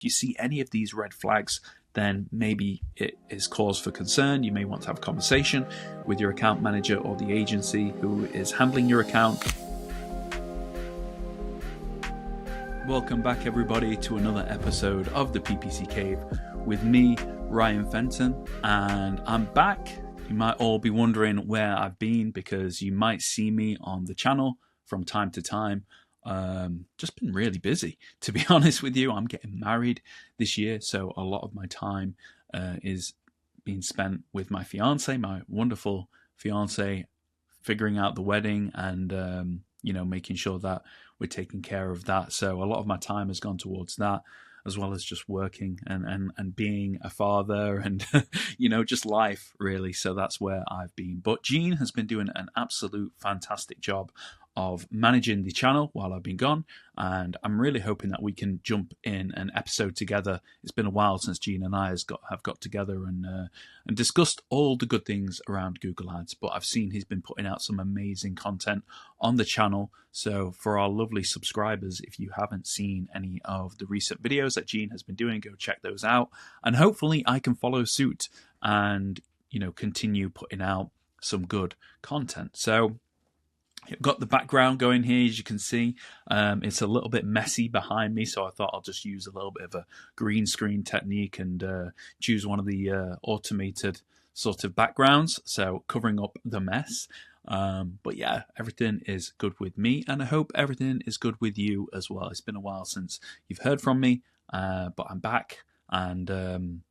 you see any of these red flags, then maybe it is cause for concern. You may want to have a conversation with your account manager or the agency who is handling your account. Welcome back, everybody, to another episode of the PPC Cave with me, Ryan Fenton, and I'm back. You might all be wondering where I've been because you might see me on the channel from time to time. Just been really busy, to be honest with you. I'm getting married this year, so a lot of my time is being spent with my fiance, my wonderful fiance, figuring out the wedding and making sure that we're taking care of that. So a lot of my time has gone towards that, as well as just working and being a father and just life, really. So that's where I've been. But Jean has been doing an absolute fantastic job of managing the channel while I've been gone, and I'm really hoping that we can jump in an episode together. It's been a while since Jean and I have got together and discussed all the good things around Google Ads, but I've seen he's been putting out some amazing content on the channel. So for our lovely subscribers, if you haven't seen any of the recent videos that Jean has been doing, go check those out, and hopefully I can follow suit and continue putting out some good content. So I've got the background going here, as you can see. It's a little bit messy behind me, so I thought I'll just use a little bit of a green screen technique and choose one of the automated sort of backgrounds, so covering up the mess. But yeah, everything is good with me, and I hope everything is good with you as well. It's been a while since you've heard from me, but I'm back, and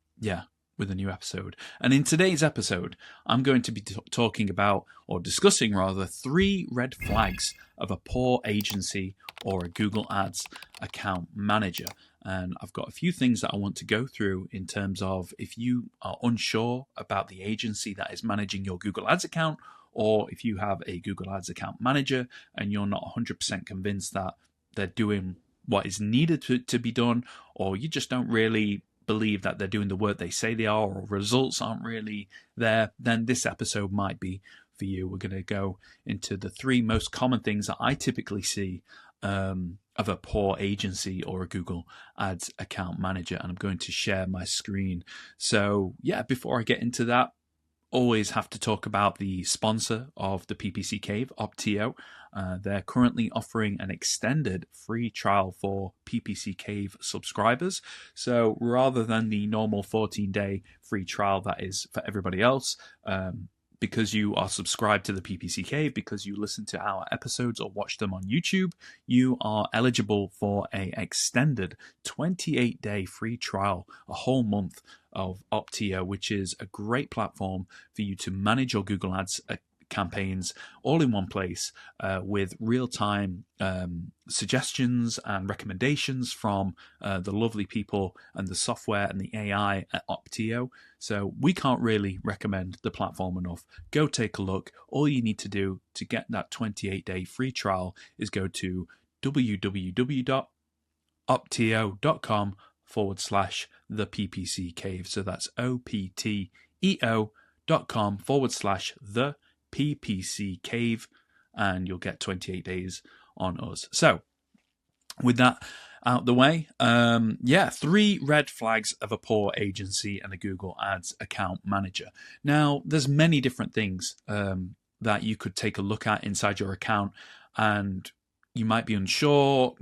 with a new episode. And in today's episode, I'm going to be talking about, or discussing rather, 3 red flags of a poor agency or a Google Ads account manager. And I've got a few things that I want to go through in terms of if you are unsure about the agency that is managing your Google Ads account, or if you have a Google Ads account manager and you're not 100% convinced that they're doing what is needed to be done, or you just don't really believe that they're doing the work they say they are, or results aren't really there, then this episode might be for you. We're going to go into the 3 most common things that I typically see of a poor agency or a Google Ads account manager, and I'm going to share my screen. So yeah, before I get into that, always have to talk about the sponsor of the PPC Cave, Opteo. They're currently offering an extended free trial for PPC Cave subscribers. So rather than the normal 14-day free trial that is for everybody else, because you are subscribed to the PPC Cave, because you listen to our episodes or watch them on YouTube, you are eligible for an extended 28-day free trial, a whole month of Opteo, which is a great platform for you to manage your Google Ads campaigns all in one place, with real-time suggestions and recommendations from the lovely people and the software and the AI at Opteo. So we can't really recommend the platform enough. Go take a look. All you need to do to get that 28-day free trial is go to www.opteo.com/ThePPCCave. So that's opteo.com/ThePPCCave, and you'll get 28 days on us. So with that out the way, 3 red flags of a poor agency and a Google Ads account manager. Now, there's many different things that you could take a look at inside your account, and you might be unsure,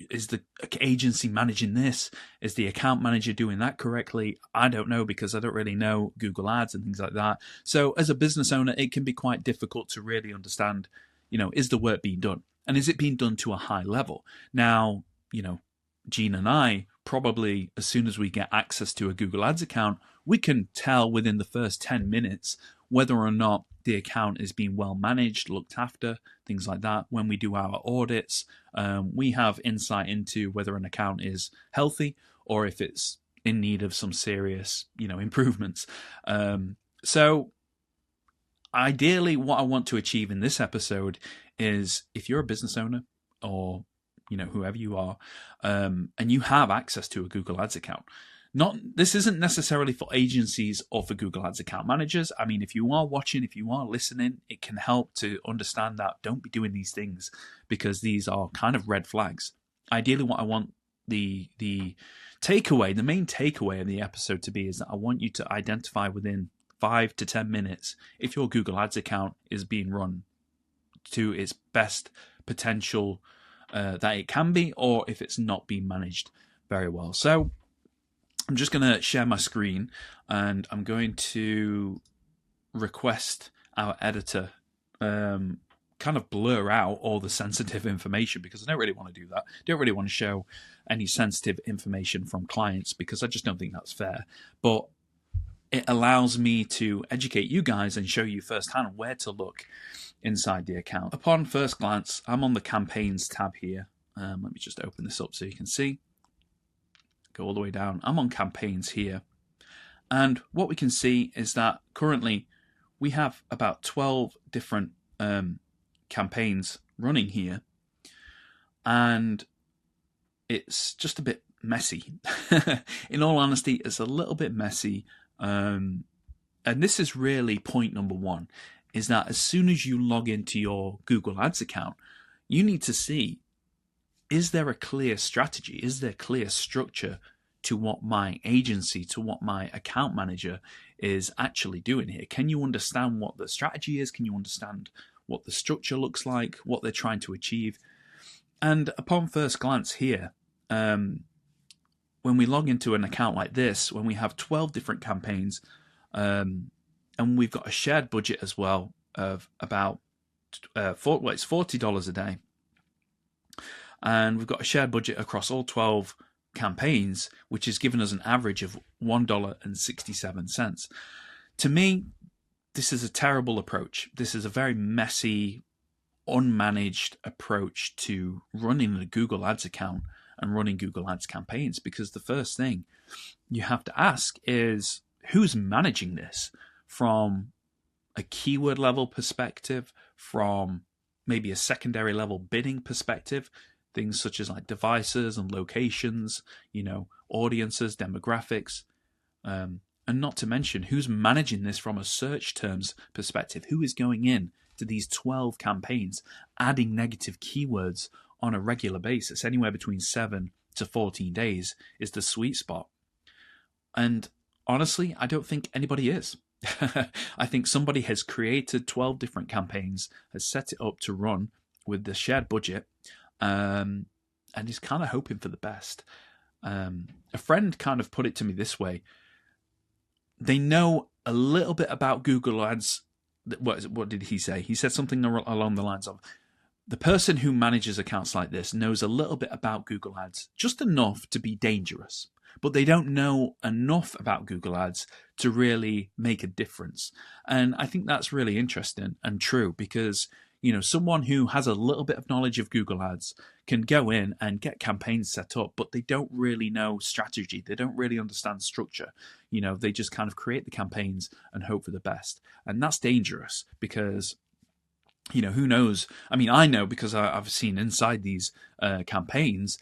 is the agency managing this? Is the account manager doing that correctly? I don't know, because I don't really know Google Ads and things like that. So as a business owner, it can be quite difficult to really understand, is the work being done? And is it being done to a high level? Now, Jean and I, probably as soon as we get access to a Google Ads account, we can tell within the first 10 minutes whether or not the account is being well managed, looked after, things like that. When we do our audits, we have insight into whether an account is healthy or if it's in need of some serious, improvements. So ideally, what I want to achieve in this episode is, if you're a business owner or whoever you are, and you have access to a Google Ads account, this isn't necessarily for agencies or for Google Ads account managers. I mean, if you are watching, if you are listening, it can help to understand that don't be doing these things, because these are kind of red flags. Ideally, what I want the The main takeaway of the episode to be is that I want you to identify within 5 to 10 minutes if your Google Ads account is being run to its best potential that it can be, or if it's not being managed very well. So I'm just going to share my screen, and I'm going to request our editor kind of blur out all the sensitive information, because I don't really want to do that. I don't really want to show any sensitive information from clients, because I just don't think that's fair. But it allows me to educate you guys and show you firsthand where to look inside the account. Upon first glance, I'm on the campaigns tab here. Let me just open this up so you can see. Go all the way down. I'm on campaigns here. And what we can see is that currently we have about 12 different campaigns running here. And it's just a bit messy. In all honesty, it's a little bit messy. And this is really point number one, is that as soon as you log into your Google Ads account, you need to see, is there a clear strategy? Is there clear structure to what my agency, to what my account manager is actually doing here? Can you understand what the strategy is? Can you understand what the structure looks like, what they're trying to achieve? And upon first glance here, when we log into an account like this, when we have 12 different campaigns, and we've got a shared budget as well of about it's $40 a day, and we've got a shared budget across all 12 campaigns, which has given us an average of $1.67. To me, this is a terrible approach. This is a very messy, unmanaged approach to running a Google Ads account and running Google Ads campaigns, because the first thing you have to ask is, who's managing this from a keyword level perspective, from maybe a secondary level bidding perspective, things such as like devices and locations, audiences, demographics, and not to mention who's managing this from a search terms perspective. Who is going in to these 12 campaigns, adding negative keywords on a regular basis? Anywhere between 7 to 14 days is the sweet spot. And honestly, I don't think anybody is. I think somebody has created 12 different campaigns, has set it up to run with the shared budget, and is kind of hoping for the best. A friend kind of put it to me this way. They know a little bit about Google Ads. What did he say? He said something along the lines of, the person who manages accounts like this knows a little bit about Google Ads, just enough to be dangerous, but they don't know enough about Google Ads to really make a difference. And I think that's really interesting and true, because someone who has a little bit of knowledge of Google Ads can go in and get campaigns set up, but they don't really know strategy. They don't really understand structure. They just kind of create the campaigns and hope for the best. And that's dangerous, because, who knows? I mean, I know, because I've seen inside these campaigns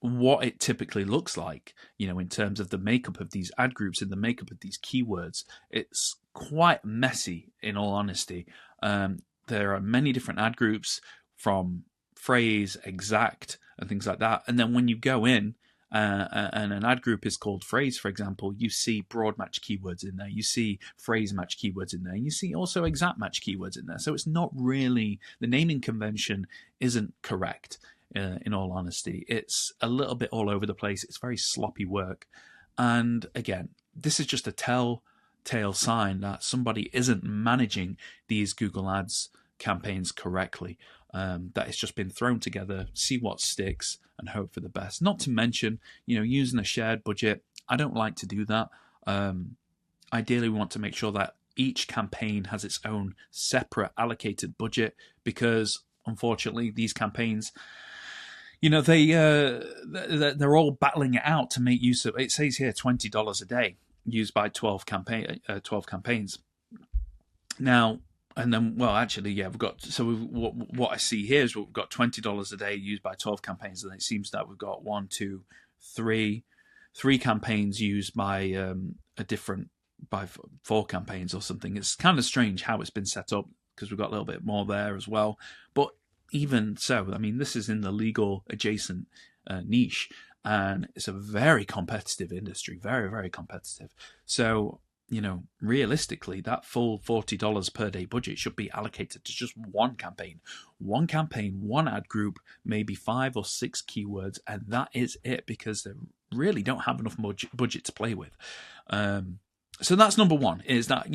what it typically looks like, in terms of the makeup of these ad groups and the makeup of these keywords. It's quite messy, in all honesty. There are many different ad groups, from phrase, exact, and things like that. And then when you go in and an ad group is called phrase, for example, you see broad match keywords in there, you see phrase match keywords in there, and you see also exact match keywords in there. So it's not really, the naming convention isn't correct, in all honesty. It's a little bit all over the place. It's very sloppy work. And again, this is just a telltale sign that somebody isn't managing these Google Ads campaigns correctly. That it's just been thrown together, see what sticks, and hope for the best. Not to mention, using a shared budget. I don't like to do that. Ideally, we want to make sure that each campaign has its own separate allocated budget, because unfortunately, these campaigns, they're all battling it out to make use of. It says here $20 a day used by 12 campaigns. Now, and then, well, actually, yeah, what I see here is we've got $20 a day used by 12 campaigns, and it seems that we've got 3 campaigns used by by 4 campaigns or something. It's kind of strange how it's been set up, because we've got a little bit more there as well. But even so, I mean, this is in the legal adjacent niche, and it's a very competitive industry, very, very competitive. So, realistically, that full $40 per day budget should be allocated to just one campaign, one ad group, maybe 5 or 6 keywords, and that is it, because they really don't have enough budget to play with. So that's number one, is that,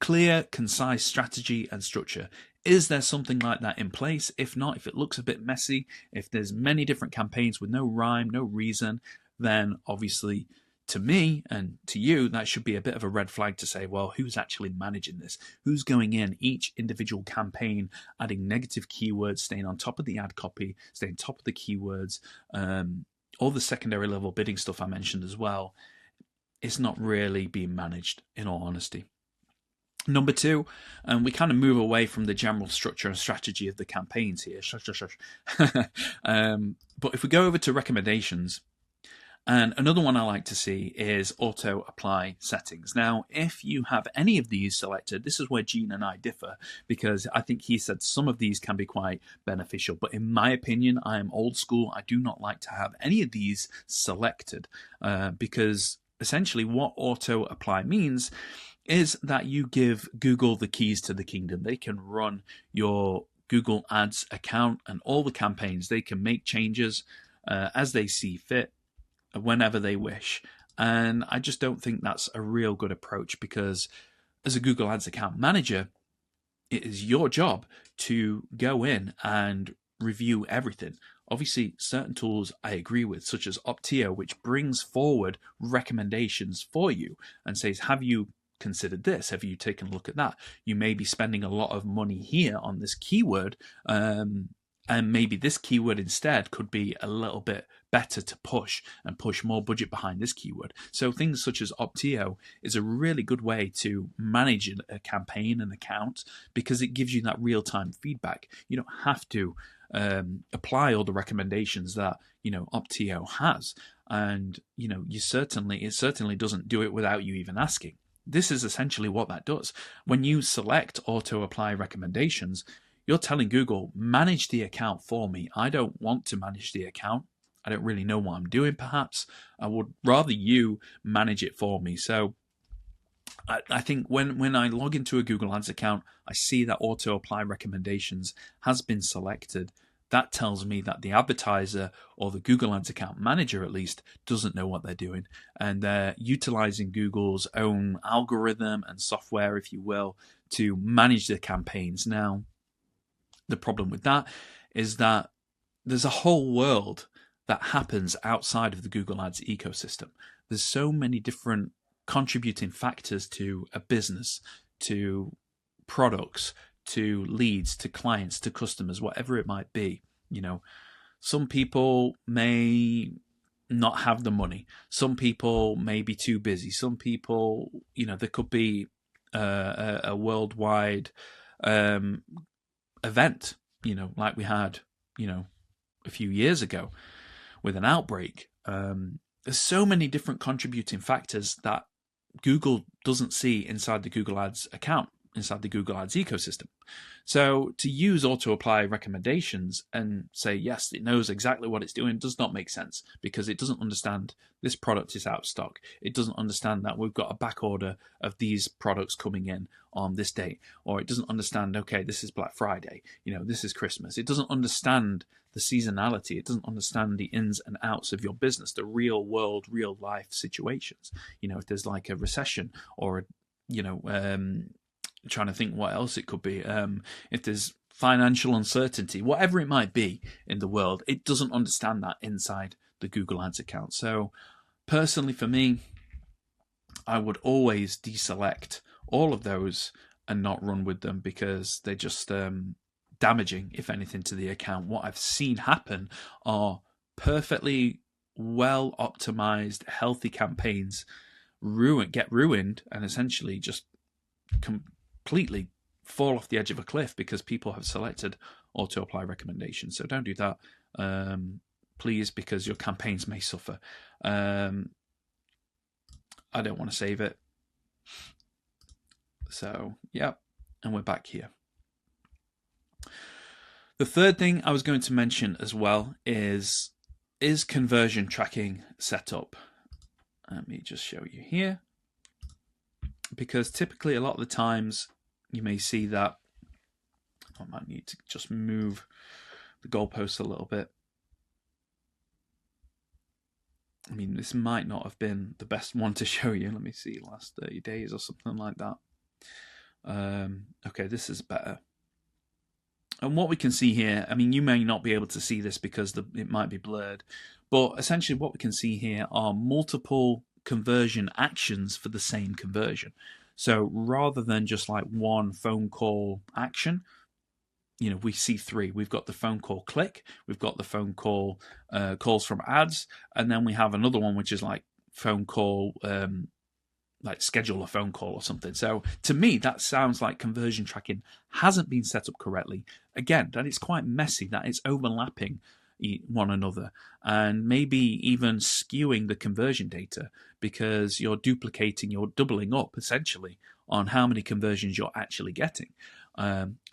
clear, concise strategy and structure. Is there something like that in place? If not, if it looks a bit messy, if there's many different campaigns with no rhyme, no reason, then obviously to me and to you, that should be a bit of a red flag to say, well, who's actually managing this? Who's going in each individual campaign, adding negative keywords, staying on top of the ad copy, staying on top of the keywords, all the secondary level bidding stuff I mentioned as well. It's not really being managed, in all honesty. Number two, and we kind of move away from the general structure and strategy of the campaigns here. But if we go over to recommendations, and another one I like to see is auto apply settings. Now, if you have any of these selected, this is where Gene and I differ, because I think he said some of these can be quite beneficial. But in my opinion, I am old school. I do not like to have any of these selected because essentially what auto apply means is that you give Google the keys to the kingdom. They can run your Google Ads account and all the campaigns. They can make changes as they see fit, whenever they wish. And I just don't think that's a real good approach, because as a Google Ads account manager, it is your job to go in and review everything. Obviously, certain tools I agree with, such as Opteo, which brings forward recommendations for you and says, have you considered this? Have you taken a look at that? You may be spending a lot of money here on this keyword, and maybe this keyword instead could be a little bit better to push and push more budget behind this keyword. So things such as Opteo is a really good way to manage a campaign, an account, because it gives you that real-time feedback. You don't have to apply all the recommendations that Opteo has, and it certainly doesn't do it without you even asking. This is essentially what that does. When you select auto apply recommendations, you're telling Google, manage the account for me. I don't want to manage the account. I don't really know what I'm doing, perhaps. I would rather you manage it for me. So I think when I log into a Google Ads account, I see that auto apply recommendations has been selected. That tells me that the advertiser, or the Google Ads account manager at least, doesn't know what they're doing. And they're utilizing Google's own algorithm and software, if you will, to manage their campaigns. Now, the problem with that is that there's a whole world that happens outside of the Google Ads ecosystem. There's so many different contributing factors to a business, to products, to leads, to clients, to customers, whatever it might be. Some people may not have the money. Some people may be too busy. Some people, there could be a worldwide event, like we had, a few years ago with an outbreak. There's so many different contributing factors that Google doesn't see inside the Google Ads account, inside the Google Ads ecosystem. So to use auto apply recommendations and say, yes, it knows exactly what it's doing does not make sense, because it doesn't understand this product is out of stock. It doesn't understand that we've got a back order of these products coming in on this date, or it doesn't understand, okay, this is Black Friday, this is Christmas. It doesn't understand the seasonality. It doesn't understand the ins and outs of your business, the real world, real life situations. If there's like a recession, or trying to think what else it could be. If there's financial uncertainty, whatever it might be in the world, it doesn't understand that inside the Google Ads account. So personally for me, I would always deselect all of those and not run with them, because they're just damaging, if anything, to the account. What I've seen happen are perfectly well optimized, healthy campaigns get ruined and essentially just completely fall off the edge of a cliff because people have selected auto apply recommendations. So don't do that, please, because your campaigns may suffer. I don't want to save it. So yeah, and we're back here. The third thing I was going to mention as well is is conversion tracking set up? Let me just show you here, because typically a lot of the times you may see that I might need to just move the goalposts a little bit. I mean, this might not have been the best one to show you. Let me see, last 30 days or something like that. Okay, this is better. And what we can see here, I mean, you may not be able to see this because it might be blurred, but essentially what we can see here are multiple conversion actions for the same conversion. So rather than just like one phone call action, you know, we see three. We've got the phone call click, we've got the phone call calls from ads, and then we have another one which is like phone call, like schedule a phone call or something. So to me, that sounds like conversion tracking hasn't been set up correctly. Again, that it's quite messy, that it's overlapping one another, and maybe even skewing the conversion data because you're duplicating, you're doubling up essentially on how many conversions you're actually getting.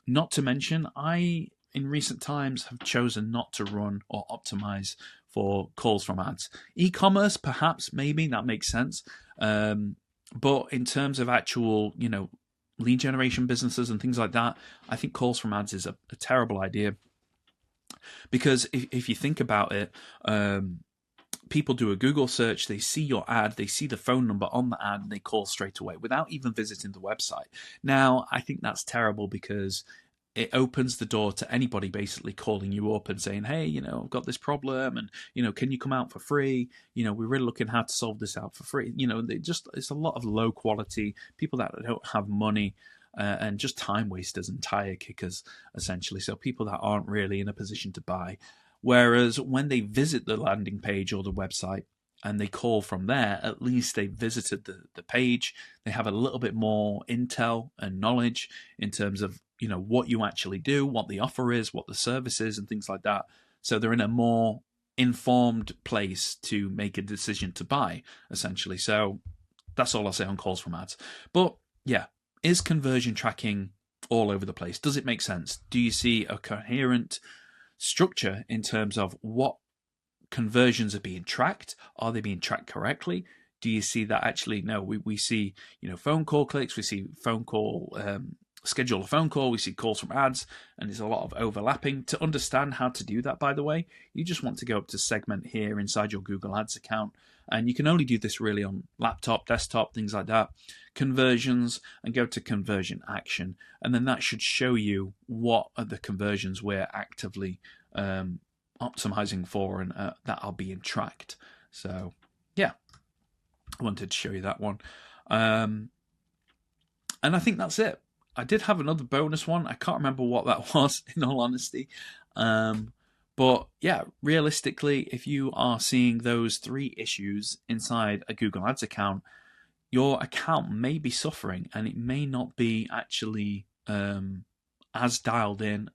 Not to mention, I, in recent times, have chosen not to run or optimize for calls from ads. E-commerce, perhaps, maybe, that makes sense. But in terms of actual, you know, lead generation businesses and things like that, I think calls from ads is a terrible idea. Because if you think about it, people do a Google search, they see your ad, they see the phone number on the ad, and they call straight away without even visiting the website. Now, I think that's terrible because it opens the door to anybody basically calling you up and saying, hey, you know, I've got this problem and, you know, can you come out for free? You know, we're really looking how to solve this out for free. You know, it's a lot of low quality, people that don't have money, and just time wasters and tire kickers, essentially. So people that aren't really in a position to buy. Whereas when they visit the landing page or the website and they call from there, at least they visited the page. They have a little bit more intel and knowledge in terms of, you know, what you actually do, what the offer is, what the service is, and things like that. So they're in a more informed place to make a decision to buy, essentially. So that's all I'll say on calls from ads. But yeah, is conversion tracking all over the place? Does it make sense? Do you see a coherent structure in terms of what conversions are being tracked? Are they being tracked correctly? Do you see that actually? No, we see, you know, phone call clicks, we see phone call, schedule a phone call, we see calls from ads, and there's a lot of overlapping. To understand how to do that, by the way, you just want to go up to segment here inside your Google Ads account, and you can only do this really on laptop, desktop, things like that, conversions, and go to conversion action, and then that should show you what are the conversions we're actively optimizing for and that are being tracked. So yeah, I wanted to show you that one, and I think that's it. I did have another bonus one. I can't remember what that was, in all honesty. But yeah, realistically, if you are seeing those three issues inside a Google Ads account, your account may be suffering and it may not be actually as dialed in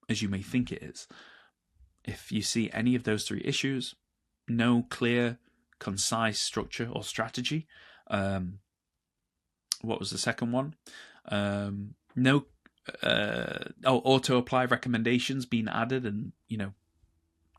as you may think it is. If you see any of those three issues, no clear, concise structure or strategy. What was the second one? No auto apply recommendations being added, and, you know,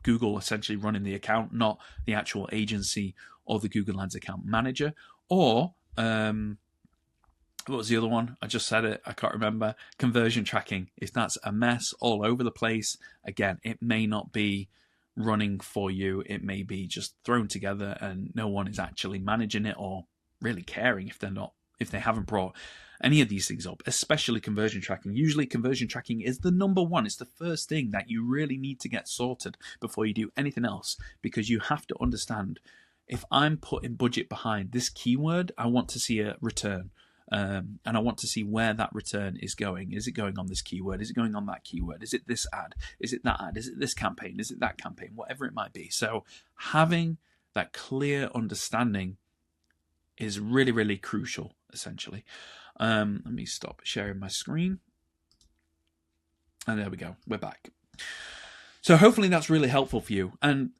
Google essentially running the account, not the actual agency or the Google Ads account manager. Or what was the other one? I just said it, I can't remember. Conversion tracking. If that's a mess all over the place, again, it may not be running for you. It may be just thrown together and no one is actually managing it or really caring if they haven't brought any of these things up, especially conversion tracking. Usually conversion tracking is the number one. It's the first thing that you really need to get sorted before you do anything else, because you have to understand, if I'm putting budget behind this keyword, I want to see a return. And I want to see where that return is going. Is it going on this keyword? Is it going on that keyword? Is it this ad? Is it that ad? Is it this campaign? Is it that campaign? Whatever it might be. So having that clear understanding is really, really crucial, essentially. Let me stop sharing my screen. And there we go. We're back. So hopefully that's really helpful for you. And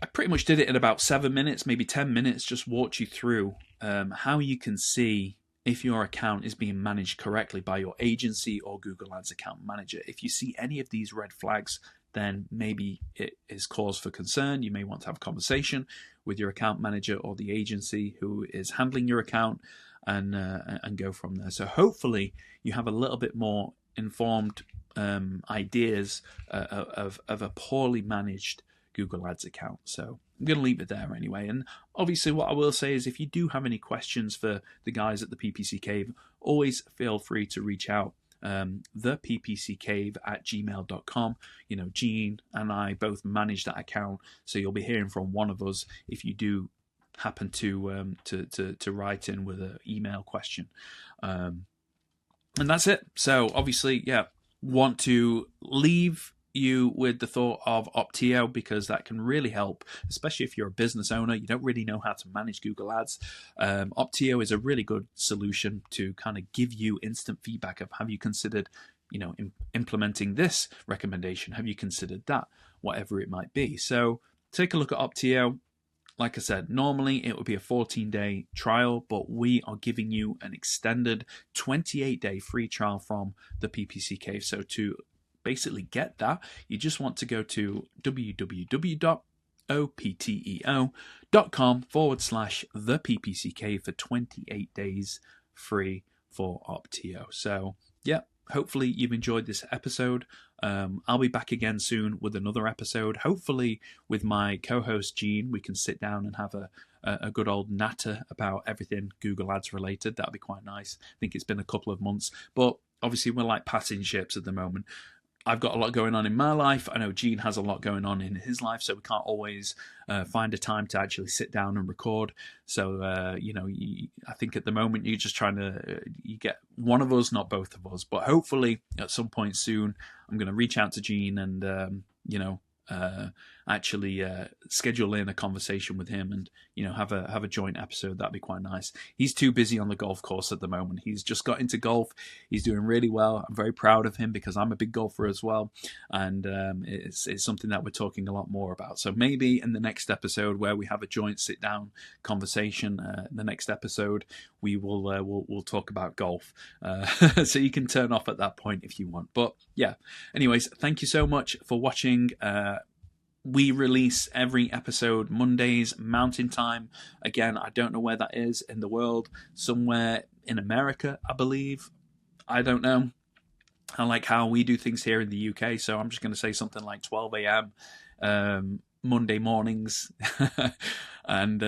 I pretty much did it in about 7 minutes, maybe 10 minutes, just walked you through how you can see if your account is being managed correctly by your agency or Google Ads account manager. If you see any of these red flags, then maybe it is cause for concern. You may want to have a conversation with your account manager or the agency who is handling your account, and go from there. So hopefully you have a little bit more informed ideas of a poorly managed Google Ads account. So I'm going to leave it there anyway. And obviously what I will say is, if you do have any questions for the guys at the PPC Cave, always feel free to reach out. ThePPCCave@gmail.com. You know, Gene and I both manage that account, so you'll be hearing from one of us if you do happen to write in with an email question. And that's it. So obviously, want to leave you with the thought of Opteo, because that can really help, especially if you're a business owner, you don't really know how to manage Google Ads. Opteo is a really good solution to kind of give you instant feedback of, have you considered, implementing this recommendation? Have you considered that? Whatever it might be. So take a look at Opteo. Like I said, normally it would be a 14-day trial, but we are giving you an extended 28-day free trial from the PPC Cave. So to basically get that, you just want to go to www.opteo.com/ThePPCCave for 28 days free for Opteo. So hopefully you've enjoyed this episode. I'll be back again soon with another episode, hopefully with my co-host Gene. We can sit down and have a good old natter about everything Google Ads related. That'll be quite nice. I think it's been a couple of months, but obviously we're like passing ships at the moment. I've got a lot going on in my life. I know Gene has a lot going on in his life, so we can't always find a time to actually sit down and record. So, I think at the moment you're just trying to you get one of us, not both of us. But hopefully at some point soon, I'm going to reach out to Gene and, actually schedule in a conversation with him and, have a joint episode. That'd be quite nice. He's too busy on the golf course at the moment. He's just got into golf. He's doing really well. I'm very proud of him because I'm a big golfer as well. And it's something that we're talking a lot more about. So maybe in the next episode where we have a joint sit down conversation, the next episode, we will we'll talk about golf. So you can turn off at that point if you want. But anyways, thank you so much for watching. We release every episode Mondays, Mountain Time. Again, I don't know where that is in the world. Somewhere in America, I believe. I don't know. I like how we do things here in the UK, so I'm just going to say something like 12 a.m. Monday mornings. And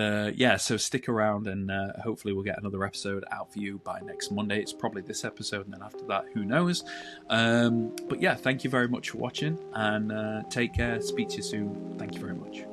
so stick around, and hopefully we'll get another episode out for you by next Monday. It's probably this episode, and then after that, who knows. But thank you very much for watching, and take care. Speak to you soon. Thank you very much.